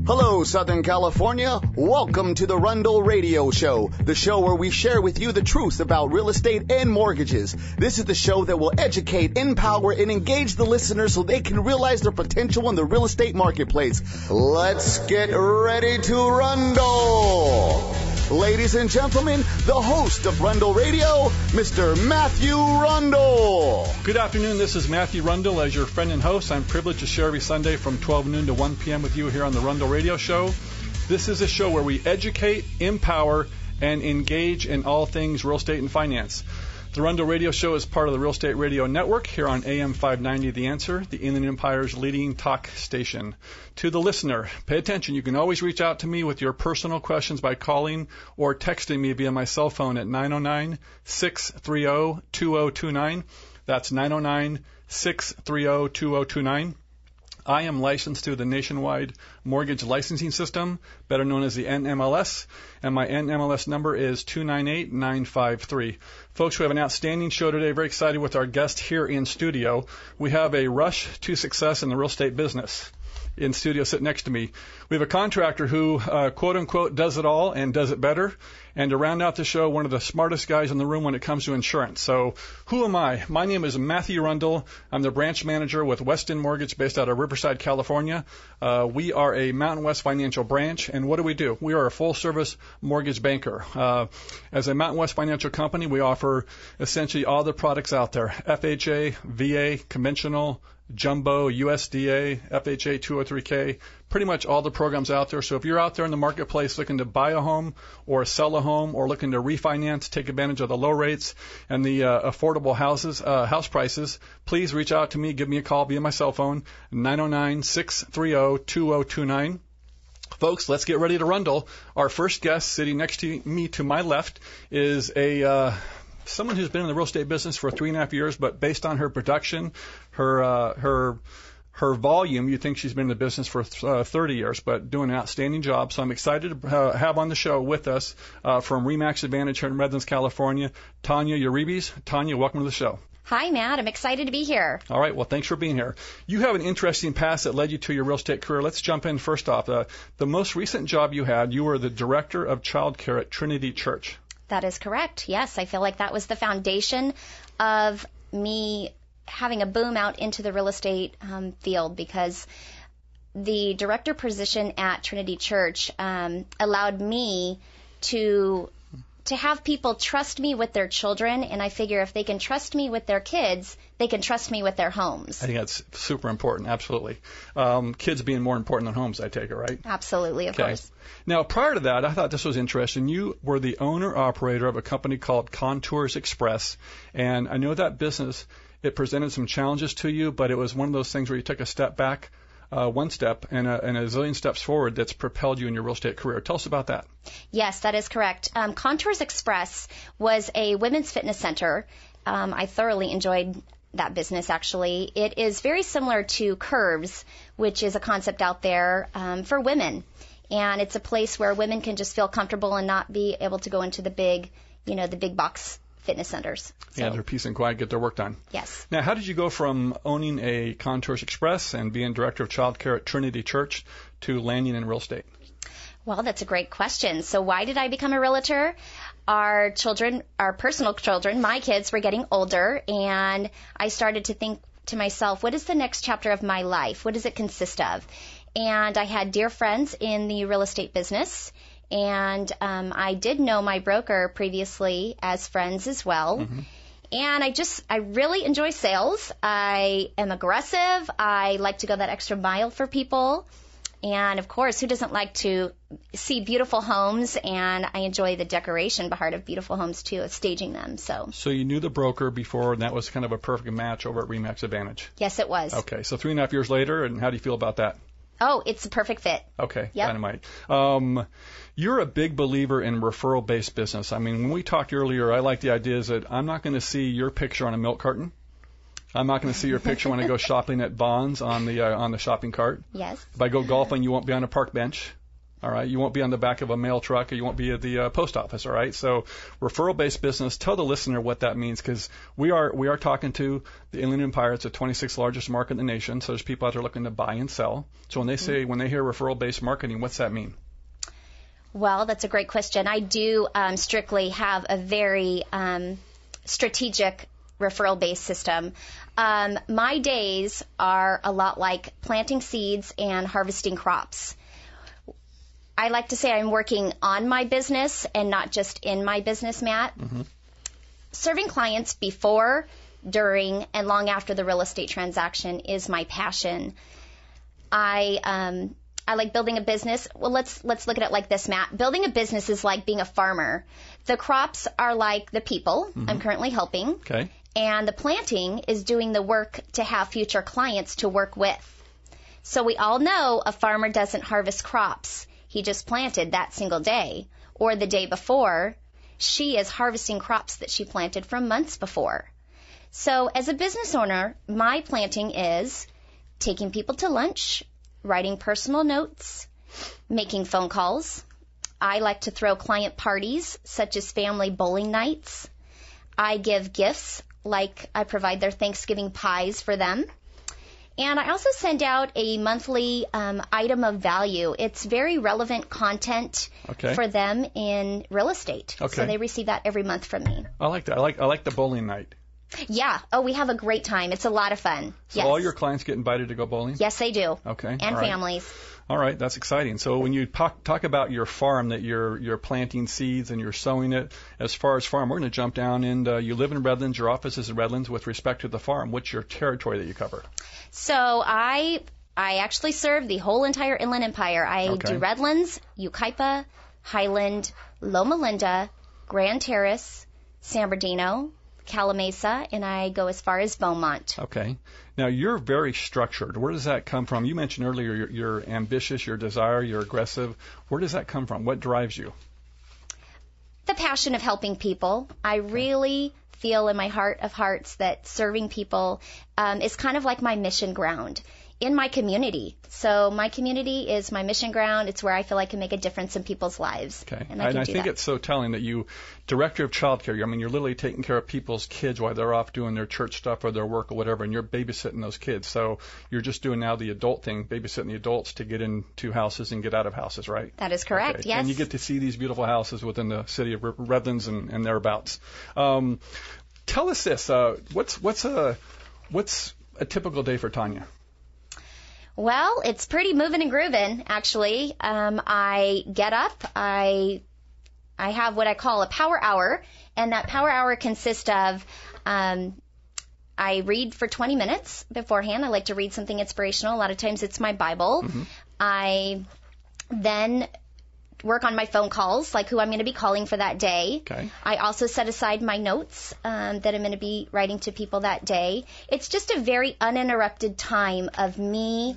Hello, Southern California. Welcome to the RUNDLE Radio Show, the show where we share with you the truth about real estate and mortgages. This is the show that will educate, empower, and engage the listeners so they can realize their potential in the real estate marketplace. Let's get ready to RUNDLE. Ladies and gentlemen, the host of RUNDLE Radio, Mr. Matthew Rundle. Good afternoon. This is Matthew Rundle. As your friend and host, I'm privileged to share every Sunday from 12 noon to 1 p.m. with you here on the RUNDLE Radio Show. This is a show where we educate, empower, and engage in all things real estate and finance. The RUNDLE Radio Show is part of the Real Estate Radio Network here on AM 590 The Answer, the Inland Empire's leading talk station. To the listener, pay attention. You can always reach out to me with your personal questions by calling or texting me via my cell phone at 909-630-2029. That's 909-630-2029. I am licensed to the Nationwide Mortgage Licensing System, better known as the NMLS, and my NMLS number is 298953. Folks, we have an outstanding show today. Very excited with our guest here in studio. We have a rush to success in the real estate business. In studio, sitting next to me, we have a contractor who, quote unquote, does it all and does it better. And to round out the show, one of the smartest guys in the room when it comes to insurance. So who am I? My name is Matthew Rundle. I'm the branch manager with Weston Mortgage based out of Riverside, California. We are a Mountain West Financial branch. And what do? We are a full-service mortgage banker. As a Mountain West Financial company, we offer essentially all the products out there: FHA, VA, conventional, jumbo, USDA, FHA 203K, pretty much all the programs out there. So if you're out there in the marketplace looking to buy a home or sell a home or looking to refinance, take advantage of the low rates and the affordable house prices, please reach out to me. Give me a call via my cell phone, 909-630-2029. Folks, let's get ready to Rundle. Our first guest sitting next to me to my left is someone who's been in the real estate business for 3.5 years, but based on her production, her volume, you think she's been in the business for 30 years, but doing an outstanding job. So I'm excited to have on the show with us from RE/MAX Advantage here in Redlands, California, Tanya Uribes. Tanya, welcome to the show. Hi, Matt. I'm excited to be here. All right. Well, thanks for being here. You have an interesting past that led you to your real estate career. Let's jump in first off. The most recent job you had, you were the director of child care at Trinity Church. That is correct. Yes, I feel like that was the foundation of me having a boom out into the real estate field, because the director position at Trinity Church allowed me to have people trust me with their children, and I figure if they can trust me with their kids, they can trust me with their homes. I think that's super important, absolutely. Kids being more important than homes, I take it, right? Absolutely, of course. Now, prior to that, I thought this was interesting. You were the owner-operator of a company called Contours Express, and I know that business, it presented some challenges to you, but it was one of those things where you took a step back, one step, and a zillion steps forward that's propelled you in your real estate career. Tell us about that. Yes, that is correct. Contours Express was a women's fitness center. I thoroughly enjoyed that business, actually. It is very similar to Curves, which is a concept out there for women. And it's a place where women can just feel comfortable and not be able to go into the big box fitness centers. So, yeah, they're peace and quiet, get their work done. Yes. Now, how did you go from owning a Contours Express and being director of child care at Trinity Church to landing in real estate? Well, that's a great question. So why did I become a realtor? Our personal children, my kids were getting older, and I started to think to myself, what is the next chapter of my life? What does it consist of? And I had dear friends in the real estate business, and I did know my broker previously as friends as well. Mm-hmm. And I really enjoy sales. I am aggressive. I like to go that extra mile for people. And, of course, who doesn't like to see beautiful homes? And I enjoy the decoration part of beautiful homes, too, of staging them. So you knew the broker before, and that was kind of a perfect match over at RE/MAX Advantage. Yes, it was. Okay, so 3.5 years later, and how do you feel about that? Oh, it's a perfect fit. Okay, yep. Dynamite. You're a big believer in referral-based business. I mean, when we talked earlier, I like the idea is that I'm not going to see your picture on a milk carton. I'm not going to see your picture when I go shopping at Vons on the shopping cart. Yes. If I go golfing, you won't be on a park bench. All right, you won't be on the back of a mail truck, or you won't be at the post office. All right, so referral-based business. Tell the listener what that means, because we are talking to the Inland Empire. It's the 26th largest market in the nation. So there's people out there looking to buy and sell. So when they say when they hear referral-based marketing, what's that mean? Well, that's a great question. I do strictly have a very strategic referral-based system. My days are a lot like planting seeds and harvesting crops. I like to say I'm working on my business and not just in my business, Matt. Mm-hmm. Serving clients before, during, and long after the real estate transaction is my passion. I like building a business. Well, let's look at it like this, Matt. Building a business is like being a farmer. The crops are like the people I'm currently helping. Okay. And the planting is doing the work to have future clients to work with. So we all know a farmer doesn't harvest crops. He just planted that single day, or the day before. She is harvesting crops that she planted from months before. So as a business owner, my planting is taking people to lunch, writing personal notes, making phone calls. I like to throw client parties, such as family bowling nights. I give gifts, like I provide their Thanksgiving pies for them. And I also send out a monthly item of value. It's very relevant content for them in real estate. Okay. So they receive that every month from me. I like that. I like the bowling night. Yeah. Oh, we have a great time. It's a lot of fun. So all your clients get invited to go bowling? Yes, they do. Okay. And families. All right, that's exciting. So when you talk about your farm, that you're planting seeds and you're sowing it, as far as farm, we're going to jump down, and you live in Redlands. Your office is in Redlands. With respect to the farm, what's your territory that you cover? So I actually serve the whole entire Inland Empire. I do Redlands, Yucaipa, Highland, Loma Linda, Grand Terrace, San Bernardino, Calamasa, and I go as far as Beaumont. Okay. Now, you're very structured. Where does that come from? You mentioned earlier you're ambitious, your desire, you're aggressive. Where does that come from? What drives you? The passion of helping people. I really feel in my heart of hearts that serving people is kind of like my mission ground in my community. So my community is my mission ground. It's where I feel I can make a difference in people's lives. Okay. And I think it's so telling that you, director of child care, I mean, you're literally taking care of people's kids while they're off doing their church stuff or their work or whatever, and you're babysitting those kids. So you're just doing now the adult thing, babysitting the adults to get into houses and get out of houses, right? That is correct, yes. And you get to see these beautiful houses within the city of Redlands and thereabouts. Tell us this, what's a typical day for Tanya? Well, it's pretty moving and grooving, actually. I get up, I have what I call a power hour, and that power hour consists of I read for 20 minutes beforehand. I like to read something inspirational. A lot of times it's my Bible. Mm-hmm. I then work on my phone calls, like who I'm going to be calling for that day. Okay. I also set aside my notes that I'm going to be writing to people that day. It's just a very uninterrupted time of me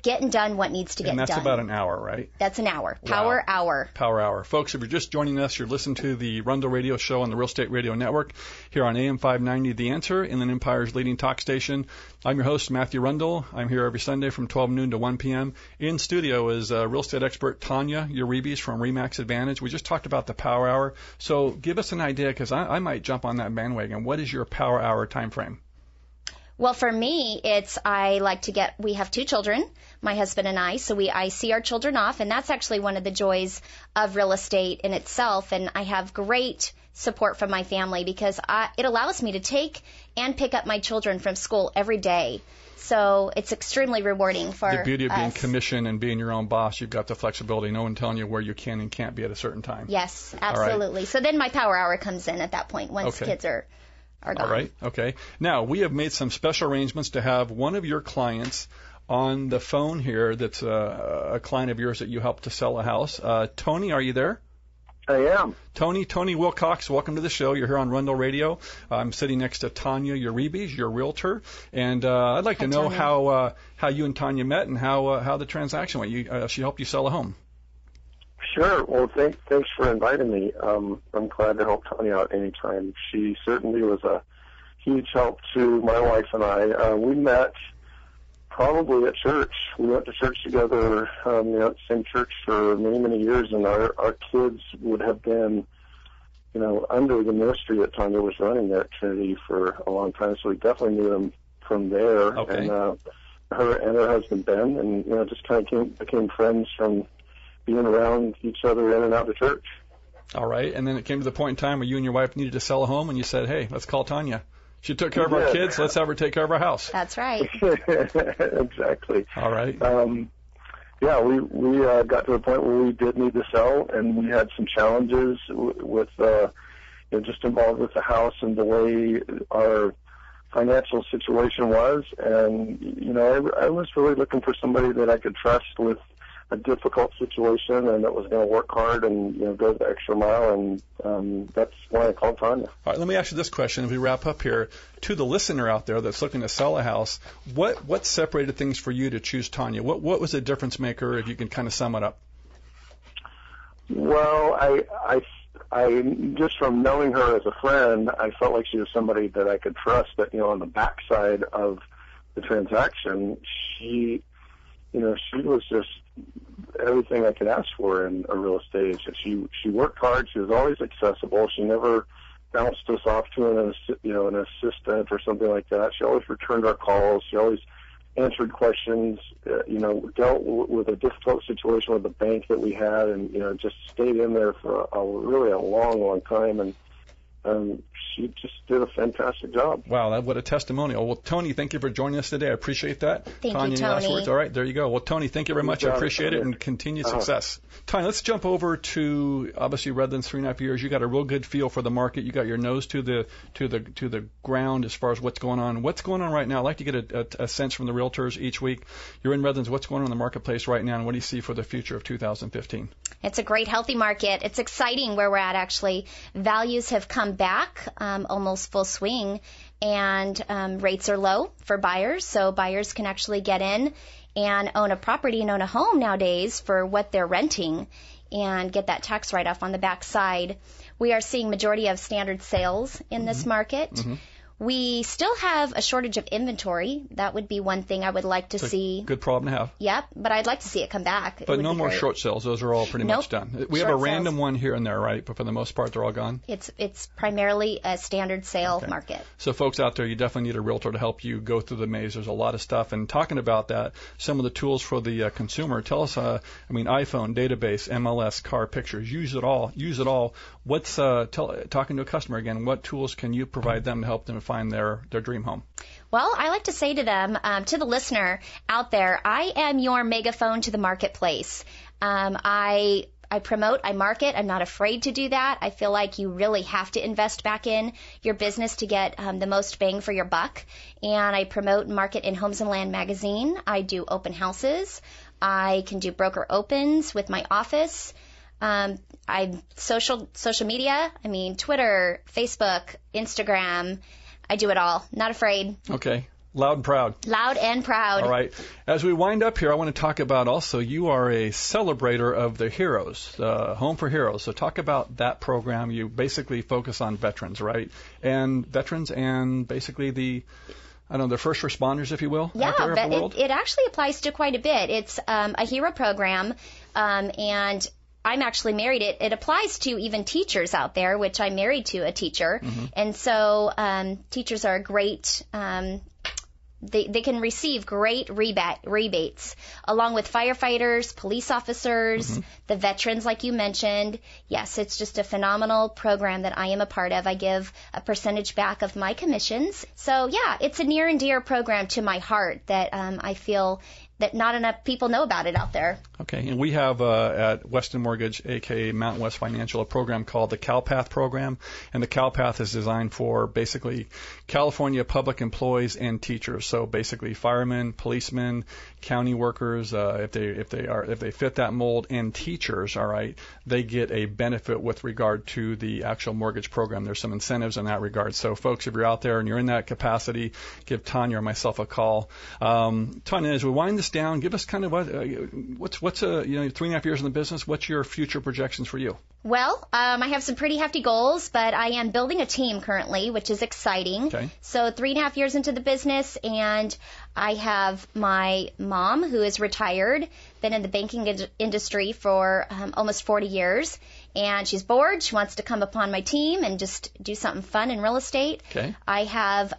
getting done what needs to get done. And that's about an hour, right? That's an hour. Power hour. Power hour. Folks, if you're just joining us, you're listening to the RUNDLE radio show on the Real Estate Radio Network here on AM 590 The Answer, Inland Empire's leading talk station. I'm your host, Matthew Rundle. I'm here every Sunday from 12 noon to 1 p.m. In studio is real estate expert Tanya Uribes from RE/MAX Advantage. We just talked about the power hour. So give us an idea, because I might jump on that bandwagon. What is your power hour time frame? Well, for me, we have 2 children, my husband and I, so I see our children off, and that's actually one of the joys of real estate in itself, and I have great support from my family because it allows me to take and pick up my children from school every day. So it's extremely rewarding for us. The beauty of being commissioned and being your own boss, you've got the flexibility, no one telling you where you can and can't be at a certain time. Yes, absolutely. Right. So then my power hour comes in at that point once kids are gone. All right. Okay. Now, we have made some special arrangements to have one of your clients on the phone here that's a client of yours that you helped to sell a house. Tony, are you there? I am. Tony Wilcox, welcome to the show. You're here on RUNDLE Radio. I'm sitting next to Tanya Uribes, your realtor. And I'd like to know how you and Tanya met and how the transaction went. She helped you sell a home. Sure. Well, thanks for inviting me. I'm glad to help Tanya out anytime. She certainly was a huge help to my wife and I. We met Probably at church. We went to church together, at the same church for many, many years, and our kids would have been, under the ministry that Tanya was running there at Trinity for a long time, so we definitely knew them from there. Okay. And her and her husband Ben, and just kind of became friends from being around each other in and out of church. All right, and then it came to the point in time where you and your wife needed to sell a home, and you said, hey, let's call Tanya. She took care of our kids. Let's have her take care of our house. That's right. Exactly. All right. We got to the point where we did need to sell, and we had some challenges with just involved with the house and the way our financial situation was. And, I was really looking for somebody that I could trust with a difficult situation and that was going to work hard and, go the extra mile. And that's why I called Tanya. All right, let me ask you this question as we wrap up here. To the listener out there that's looking to sell a house, what separated things for you to choose Tanya? What was the difference maker, if you can kind of sum it up? Well, I just from knowing her as a friend, I felt like she was somebody that I could trust. That on the backside of the transaction, she was just everything I could ask for in a real estate agent. She worked hard. She was always accessible. She never bounced us off to an assistant or something like that. She always returned our calls. She always answered questions. Dealt with a difficult situation with the bank that we had, and just stayed in there for really a long, long time. And she just did a fantastic job. Wow, what a testimonial. Well, Tony, thank you for joining us today. I appreciate that. Thank Tanya, you, Tony. last words. All right, there you go. Well, Tony, thank you very much. I appreciate it, and continued success. Tanya, let's jump over to, obviously, rather than 3.5 years, you got a real good feel for the market. You got your nose to the ground as far as what's going on. What's going on right now? I'd like to get a sense from the realtors each week. You're in Redlands. What's going on in the marketplace right now, and what do you see for the future of 2015? It's a great, healthy market. It's exciting where we're at, actually. Values have come back, almost full swing, and rates are low for buyers, so buyers can actually get in and own a property and own a home nowadays for what they're renting and get that tax write-off on the back side. We are seeing majority of standard sales in this market. Mm-hmm. We still have a shortage of inventory. That would be one thing I would like to see. Good problem to have. Yep, but I'd like to see it come back. But no more short sales. Those are all pretty much done. We have a random one here and there, right? But for the most part, they're all gone? It's primarily a standard sale market. So folks out there, you definitely need a realtor to help you go through the maze. There's a lot of stuff. And talking about that, some of the tools for the consumer, tell us, iPhone, database, MLS, car pictures, use it all. Use it all. What's talking to a customer again, what tools can you provide them to help them find their dream home? Well, I like to say to them, to the listener out there, I am your megaphone to the marketplace. I promote, I market. I'm not afraid to do that. I feel like you really have to invest back in your business to get the most bang for your buck. And I promote and market in Homes and Land magazine. I do open houses. I can do broker opens with my office. I'm social media. Twitter, Facebook, Instagram. I do it all. Not afraid. Okay. Loud and proud. Loud and proud. All right. As we wind up here, I want to talk about also you are a celebrator of the heroes, Home for Heroes. So talk about that program. You basically focus on veterans, right? And veterans and basically the first responders, if you will. Yeah, it actually applies to quite a bit. It's a hero program, and I'm actually married. It applies to even teachers out there, which I'm married to a teacher. Mm-hmm. And so teachers are great. They can receive great rebates, along with firefighters, police officers, mm-hmm. the veterans, like you mentioned. Yes, it's just a phenomenal program that I am a part of. I give a percentage back of my commissions. So, yeah, it's a near and dear program to my heart that I feel that not enough people know about it out there. Okay, and we have at Weston Mortgage, a.k.a. Mountain West Financial, a program called the CalPath program, and the CalPath is designed for basically California public employees and teachers. So basically firemen, policemen, county workers, if they fit that mold, and teachers, all right, they get a benefit with regard to the actual mortgage program. There's some incentives in that regard. So folks, if you're out there and you're in that capacity, give Tanya or myself a call. Tanya, as we wind this down. Give us kind of what's 3.5 years in the business. What's your future projections for you? Well, I have some pretty hefty goals, but I am building a team currently, which is exciting. Okay. So 3.5 years into the business, and I have my mom who is retired, been in the banking industry for almost 40 years, and she's bored. She wants to come upon my team and just do something fun in real estate. Okay. I have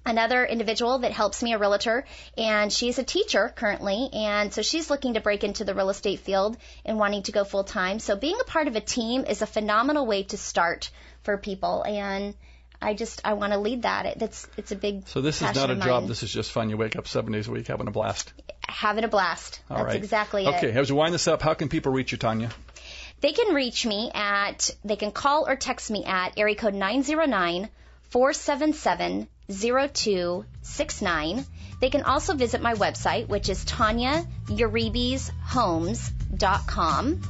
another individual that helps me, a realtor, and she's a teacher currently, and so she's looking to break into the real estate field and wanting to go full time. So being a part of a team is a phenomenal way to start for people, and I want to lead that. It's a big So this is not a job. This is just fun. You wake up 7 days a week having a blast. Having a blast. All That's right. exactly it. Okay, as we wind this up, how can people reach you, Tanya? They can reach me they can call or text me at area code 909-477-0269. They can also visit my website, which is TanyaUribesHomes.com.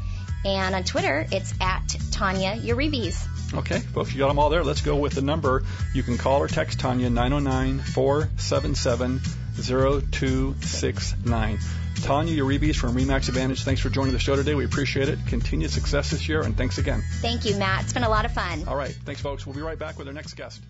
And on Twitter, it's at Tanya Uribes. Okay, folks, you got them all there. Let's go with the number. You can call or text Tanya, 909-477-0269. Tanya Uribes from RE/MAX Advantage, thanks for joining the show today. We appreciate it. Continued success this year, and thanks again. Thank you, Matt. It's been a lot of fun. All right. Thanks, folks. We'll be right back with our next guest.